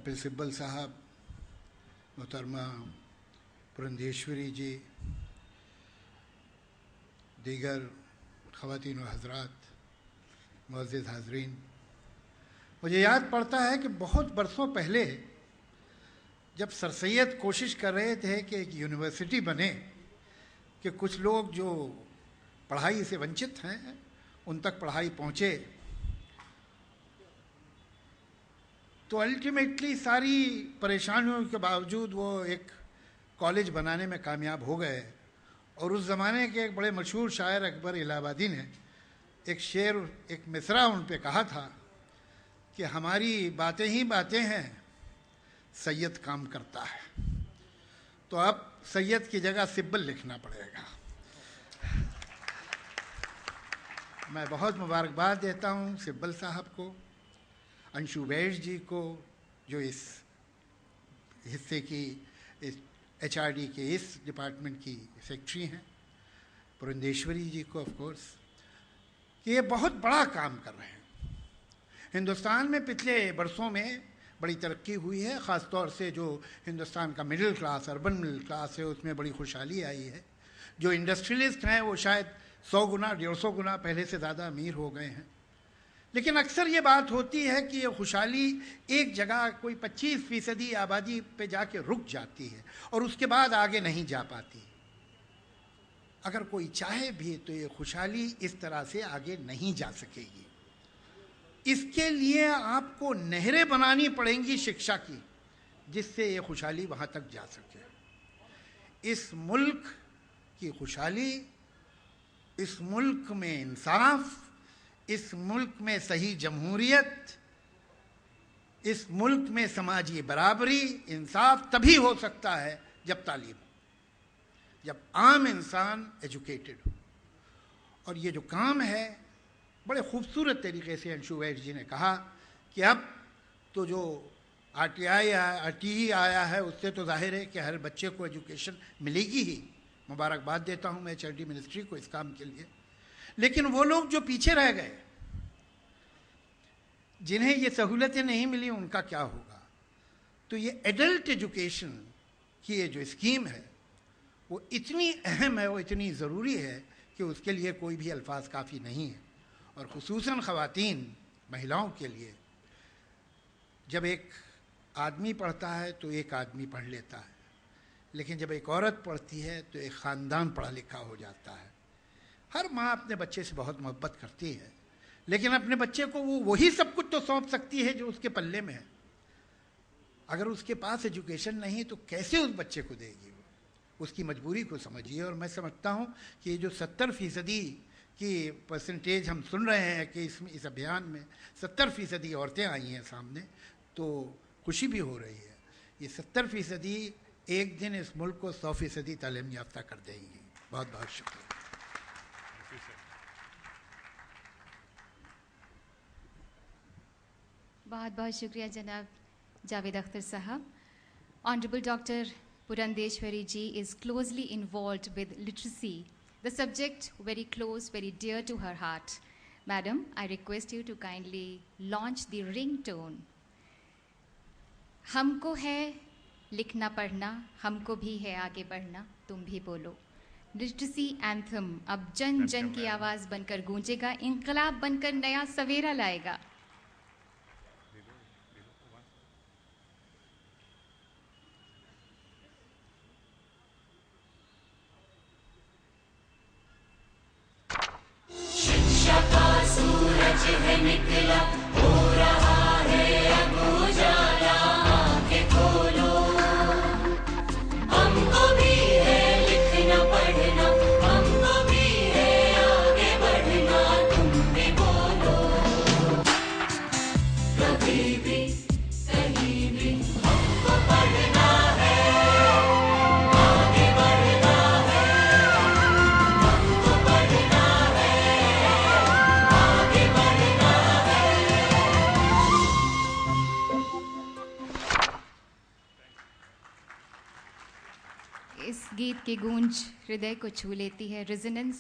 कपिल सिब्बल साहब, मोहतरमा पुरंदेश्वरी जी, दीगर ख़वातीन व हज़रात, मुअज़्ज़िज़ हाज़रीन, मुझे याद पड़ता है कि बहुत बरसों पहले जब सर सैयद कोशिश कर रहे थे कि एक यूनिवर्सिटी बने, कि कुछ लोग जो पढ़ाई से वंचित हैं उन तक पढ़ाई पहुँचे, तो अल्टीमेटली सारी परेशानियों के बावजूद वो एक कॉलेज बनाने में कामयाब हो गए। और उस ज़माने के एक बड़े मशहूर शायर अकबर इलाहाबादी ने एक शेर, एक मिसरा उन पे कहा था कि हमारी बातें ही बातें हैं, सैयद काम करता है। तो अब सैयद की जगह सिब्बल लिखना पड़ेगा। मैं बहुत मुबारकबाद देता हूँ सिब्बल साहब को, अंशु वैश जी को जो इस हिस्से की, इस HRD के इस डिपार्टमेंट की सेक्रेटरी हैं, पुरंदेश्वरी जी को ऑफ कोर्स, कि ये बहुत बड़ा काम कर रहे हैं। हिंदुस्तान में पिछले बरसों में बड़ी तरक्की हुई है, ख़ास तौर से जो हिंदुस्तान का middle class, urban middle class है, उसमें बड़ी खुशहाली आई है। जो इंडस्ट्रियलिस्ट हैं वो शायद 100 गुना 150 गुना पहले से ज़्यादा अमीर हो गए हैं। लेकिन अक्सर ये बात होती है कि ये खुशहाली एक जगह कोई 25% आबादी पे जाके रुक जाती है और उसके बाद आगे नहीं जा पाती। अगर कोई चाहे भी तो ये खुशहाली इस तरह से आगे नहीं जा सकेगी। इसके लिए आपको नहरें बनानी पड़ेंगी शिक्षा की, जिससे ये खुशहाली वहाँ तक जा सके। इस मुल्क की खुशहाली, इस मुल्क में इंसाफ, इस मुल्क में सही जमहूरियत, इस मुल्क में समाजी बराबरी, इंसाफ तभी हो सकता है जब तालीम हो, जब आम इंसान एजुकेटेड हो। और ये जो काम है बड़े खूबसूरत तरीके से अंशु वैश जी ने कहा कि अब तो जो RTE आया है उससे तो जाहिर है कि हर बच्चे को एजुकेशन मिलेगी ही। मुबारकबाद देता हूँ मैं HRD मिनिस्ट्री को इस काम के लिए। लेकिन वो लोग जो पीछे रह गए, जिन्हें ये सहूलतें नहीं मिली, उनका क्या होगा? तो ये एडल्ट एजुकेशन की ये जो स्कीम है वो इतनी अहम है, वो इतनी ज़रूरी है कि उसके लिए कोई भी अल्फाज काफ़ी नहीं है। और ख़ुसूसन ख़वातीन, महिलाओं के लिए, जब एक आदमी पढ़ता है तो एक आदमी पढ़ लेता है, लेकिन जब एक औरत पढ़ती है तो एक ख़ानदान पढ़ा लिखा हो जाता है। हर माँ अपने बच्चे से बहुत मोहब्बत करती है, लेकिन अपने बच्चे को वो वही सब कुछ तो सौंप सकती है जो उसके पल्ले में है। अगर उसके पास एजुकेशन नहीं तो कैसे उस बच्चे को देगी? वो उसकी मजबूरी को समझिए। और मैं समझता हूँ कि ये जो 70% की परसेंटेज हम सुन रहे हैं कि इस अभियान में 70% औरतें आई हैं सामने, तो खुशी भी हो रही है। ये 70% एक दिन इस मुल्क को 100% तालीम याफ्ता कर देंगी। बहुत बहुत शुक्रिया। बहुत बहुत शुक्रिया जनाब जावेद अख्तर साहब। Honorable Dr. Purandeshwari ji is closely involved with literacy, the subject very close, very dear to her heart. Madam, I request you to kindly launch the ringtone. हमको है लिखना पढ़ना, हमको भी है आगे बढ़ना, तुम भी बोलो। लिटरेसी एंथम अब जन जन की आवाज़ बनकर गूंजेगा, इंकलाब बनकर नया सवेरा लाएगा। शिक्षा का सूरज है निकला, हो रहा है अब उजाला, आंखें खोलो। हमको भी है लिखना पढ़ना, हमको भी है आगे बढ़ना, तुम भी बोलो। कभी भी कहीं भी हमको पढ़ना है, आगे बढ़ना है, हमको पढ़ना है, आगे बढ़ना है। इस गीत की गूंज हृदय को छू लेती है, रेजोनेंस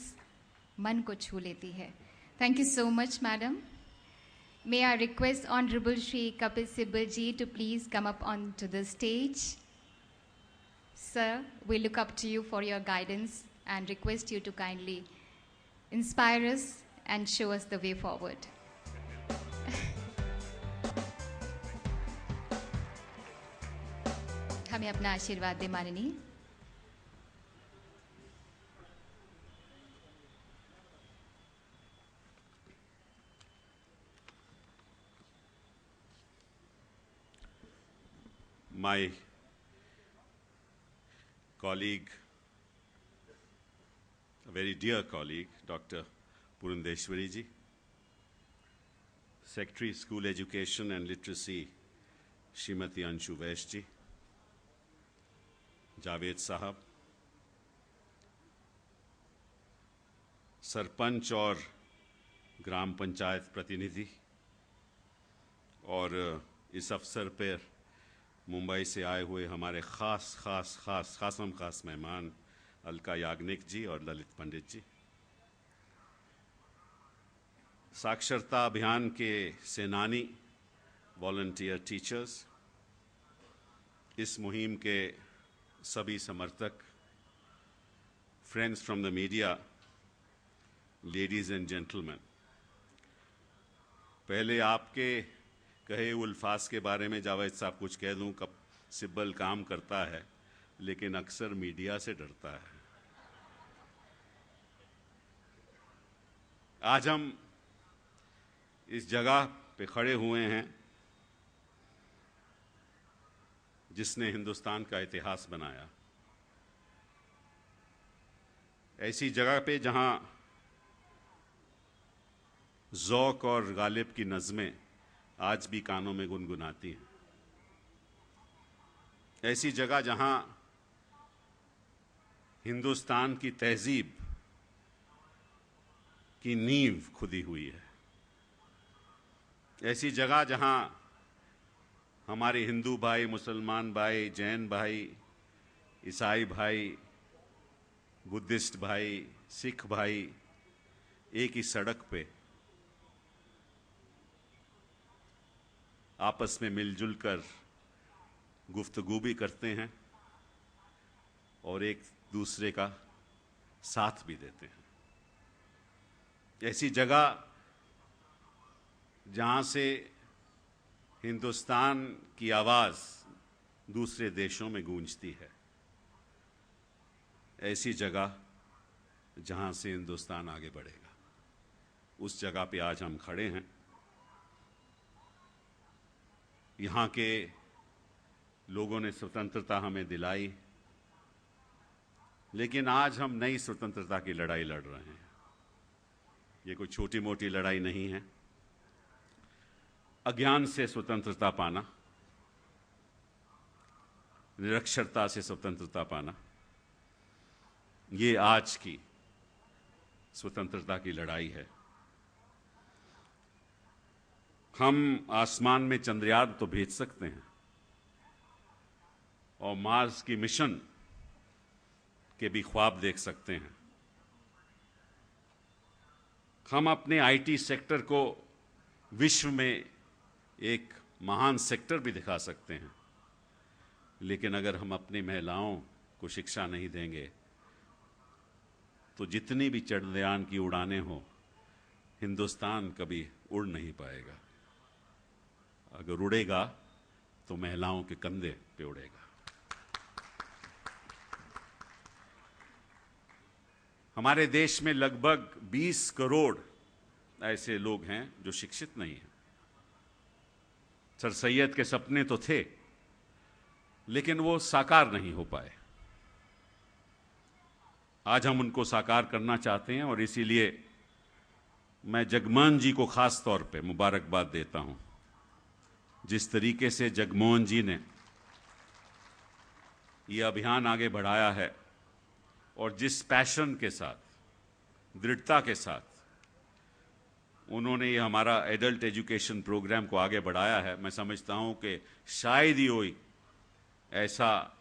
मन को छू लेती है। Thank you so much madam. May I request Honorable Shri Kapil Sibal ji to please come up onto the stage. Sir, we look up to you for your guidance and request you to kindly inspire us and show us the way forward. हमें अपना आशीर्वाद दे माननीय। My colleague, a very dear colleague, Dr. Purandeshwari ji, Secretary School Education and Literacy, Srimati Anshu Vaish ji, Javed साहब, सरपंच और ग्राम पंचायत प्रतिनिधि और इस अवसर पर मुंबई से आए हुए हमारे खास मेहमान अलका याग्निक जी और ललित पंडित जी, साक्षरता अभियान के सेनानी वॉलंटियर टीचर्स, इस मुहिम के सभी समर्थक, friends from the media, ladies and gentleman, पहले आपके कहे उल्फाज के बारे में जावेद साहब कुछ कह दूं। कब सिब्बल काम करता है लेकिन अक्सर मीडिया से डरता है। आज हम इस जगह पे खड़े हुए हैं जिसने हिंदुस्तान का इतिहास बनाया, ऐसी जगह पे जहां ज़ौक़ और गालिब की नज़में आज भी कानों में गुनगुनाती हैं, ऐसी जगह जहां हिंदुस्तान की तहजीब की नींव खुदी हुई है, ऐसी जगह जहां हमारे हिंदू भाई, मुसलमान भाई, जैन भाई, ईसाई भाई, बुद्धिस्ट भाई, सिख भाई एक ही सड़क पे आपस में मिलजुल कर गुफ्तगू भी करते हैं और एक दूसरे का साथ भी देते हैं। ऐसी जगह जहां से हिंदुस्तान की आवाज़ दूसरे देशों में गूंजती है, ऐसी जगह जहां से हिंदुस्तान आगे बढ़ेगा, उस जगह पे आज हम खड़े हैं। यहाँ के लोगों ने स्वतंत्रता हमें दिलाई, लेकिन आज हम नई स्वतंत्रता की लड़ाई लड़ रहे हैं। ये कोई छोटी मोटी लड़ाई नहीं है। अज्ञान से स्वतंत्रता पाना, निरक्षरता से स्वतंत्रता पाना, ये आज की स्वतंत्रता की लड़ाई है। हम आसमान में चंद्रयान तो भेज सकते हैं और मार्स की मिशन के भी ख्वाब देख सकते हैं। हम अपने आईटी सेक्टर को विश्व में एक महान सेक्टर भी दिखा सकते हैं, लेकिन अगर हम अपनी महिलाओं को शिक्षा नहीं देंगे तो जितनी भी चंद्रयान की उड़ानें हो, हिंदुस्तान कभी उड़ नहीं पाएगा। अगर उड़ेगा तो महिलाओं के कंधे पे उड़ेगा। हमारे देश में लगभग 20 करोड़ ऐसे लोग हैं जो शिक्षित नहीं हैं। सर सैयद के सपने तो थे, लेकिन वो साकार नहीं हो पाए। आज हम उनको साकार करना चाहते हैं और इसीलिए मैं जगमोहन जी को खास तौर पे मुबारकबाद देता हूं। जिस तरीके से जगमोहन जी ने ये अभियान आगे बढ़ाया है और जिस पैशन के साथ, दृढ़ता के साथ उन्होंने ये हमारा एडल्ट एजुकेशन प्रोग्राम को आगे बढ़ाया है, मैं समझता हूं कि शायद ही कोई ऐसा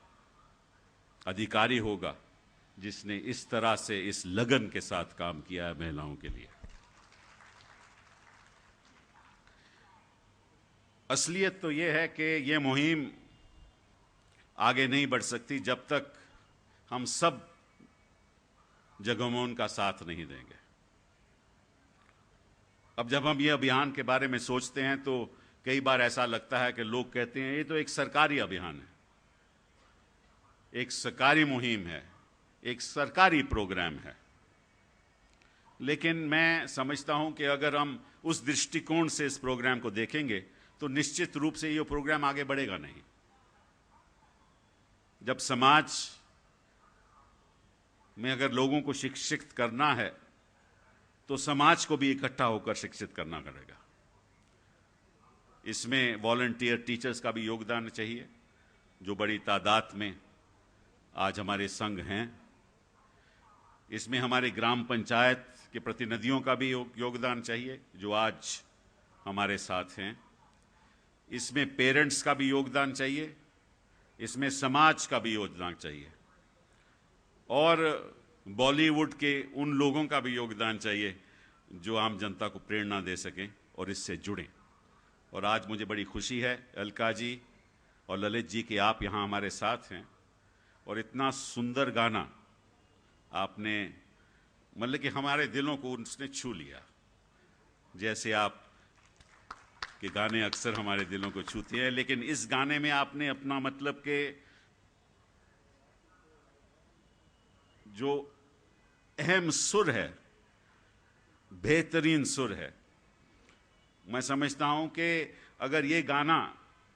अधिकारी होगा जिसने इस तरह से, इस लगन के साथ काम किया है महिलाओं के लिए। असलियत तो ये है कि ये मुहिम आगे नहीं बढ़ सकती जब तक हम सब जगहों में उनका साथ नहीं देंगे। अब जब हम ये अभियान के बारे में सोचते हैं तो कई बार ऐसा लगता है कि लोग कहते हैं ये तो एक सरकारी अभियान है, एक सरकारी मुहिम है, एक सरकारी प्रोग्राम है। लेकिन मैं समझता हूं कि अगर हम उस दृष्टिकोण से इस प्रोग्राम को देखेंगे तो निश्चित रूप से ये प्रोग्राम आगे बढ़ेगा नहीं। जब समाज में अगर लोगों को शिक्षित करना है तो समाज को भी इकट्ठा होकर शिक्षित करना पड़ेगा। इसमें वॉलंटियर टीचर्स का भी योगदान चाहिए, जो बड़ी तादाद में आज हमारे संघ हैं। इसमें हमारे ग्राम पंचायत के प्रतिनिधियों का भी योगदान चाहिए, जो आज हमारे साथ हैं। इसमें पेरेंट्स का भी योगदान चाहिए, इसमें समाज का भी योगदान चाहिए, और बॉलीवुड के उन लोगों का भी योगदान चाहिए जो आम जनता को प्रेरणा दे सकें और इससे जुड़ें। और आज मुझे बड़ी खुशी है अलका जी और ललित जी कि आप यहाँ हमारे साथ हैं और इतना सुंदर गाना आपने, मतलब कि हमारे दिलों को उसने छू लिया। जैसे आप के गाने अक्सर हमारे दिलों को छूते हैं, लेकिन इस गाने में आपने अपना मतलब के जो अहम सुर है, बेहतरीन सुर है। मैं समझता हूं कि अगर ये गाना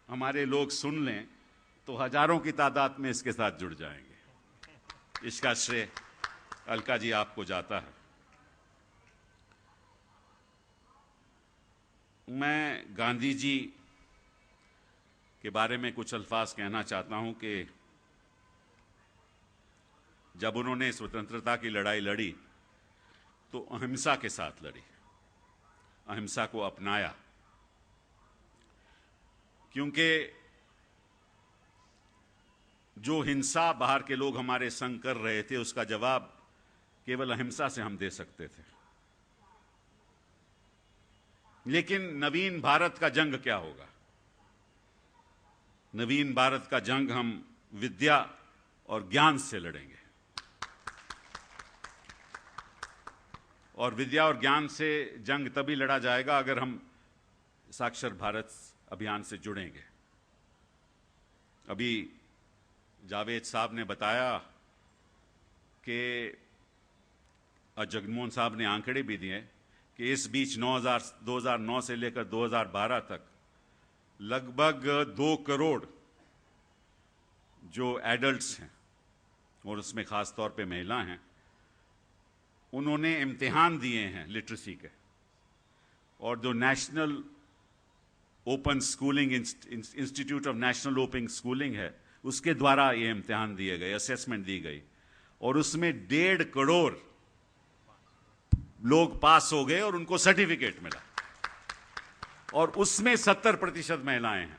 हमारे लोग सुन लें तो हजारों की तादाद में इसके साथ जुड़ जाएंगे। इसका श्रेय अलका जी आपको जाता है। मैं गांधी जी के बारे में कुछ अल्फाज कहना चाहता हूं कि जब उन्होंने स्वतंत्रता की लड़ाई लड़ी तो अहिंसा के साथ लड़ी, अहिंसा को अपनाया, क्योंकि जो हिंसा बाहर के लोग हमारे संग कर रहे थे उसका जवाब केवल अहिंसा से हम दे सकते थे। लेकिन नवीन भारत का जंग क्या होगा? नवीन भारत का जंग हम विद्या और ज्ञान से लड़ेंगे, और विद्या और ज्ञान से जंग तभी लड़ा जाएगा अगर हम साक्षर भारत अभियान से जुड़ेंगे। अभी जावेद साहब ने बताया कि जगमोहन साहब ने आंकड़े भी दिए कि इस बीच 2009 से लेकर 2012 तक लगभग 2 करोड़ जो एडल्ट्स हैं, और उसमें खास तौर पे महिला हैं, उन्होंने इम्तिहान दिए हैं लिटरेसी के। और जो national open schooling institute of national open schooling है, उसके द्वारा ये इम्तिहान दिए गए, असेसमेंट दी गई, और उसमें 1.5 करोड़ लोग पास हो गए और उनको सर्टिफिकेट मिला, और उसमें 70% महिलाएं हैं,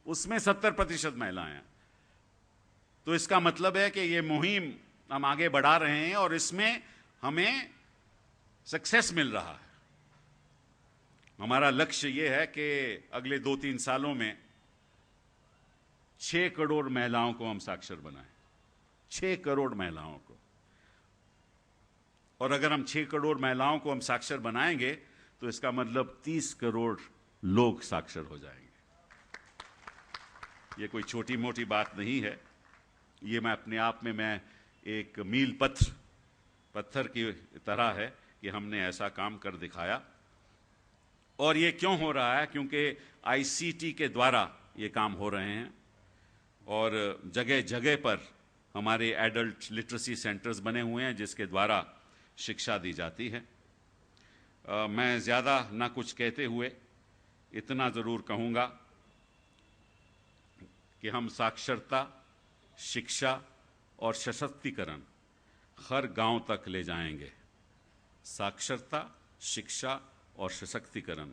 उसमें 70% महिलाएं हैं। तो इसका मतलब है कि ये मुहिम हम आगे बढ़ा रहे हैं और इसमें हमें सक्सेस मिल रहा है। हमारा लक्ष्य ये है कि अगले 2-3 सालों में 6 करोड़ महिलाओं को हम साक्षर बनाएं, 6 करोड़ महिलाओं को। और अगर हम 6 करोड़ महिलाओं को हम साक्षर बनाएंगे तो इसका मतलब 30 करोड़ लोग साक्षर हो जाएंगे। ये कोई छोटी मोटी बात नहीं है, ये मैं अपने आप में मैं एक मील पत्थर की तरह है कि हमने ऐसा काम कर दिखाया। और ये क्यों हो रहा है? क्योंकि आईसीटी के द्वारा ये काम हो रहे हैं और जगह जगह पर हमारे एडल्ट लिटरेसी सेंटर्स बने हुए हैं जिसके द्वारा शिक्षा दी जाती है। मैं ज़्यादा ना कुछ कहते हुए इतना ज़रूर कहूँगा कि हम साक्षरता, शिक्षा और सशक्तिकरण हर गांव तक ले जाएंगे। साक्षरता, शिक्षा और सशक्तिकरण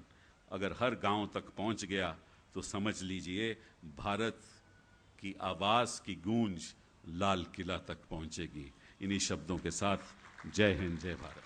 अगर हर गांव तक पहुंच गया तो समझ लीजिए भारत की आवाज़ की गूंज लाल किला तक पहुंचेगी। इन्हीं शब्दों के साथ जय हिंद, जय भारत।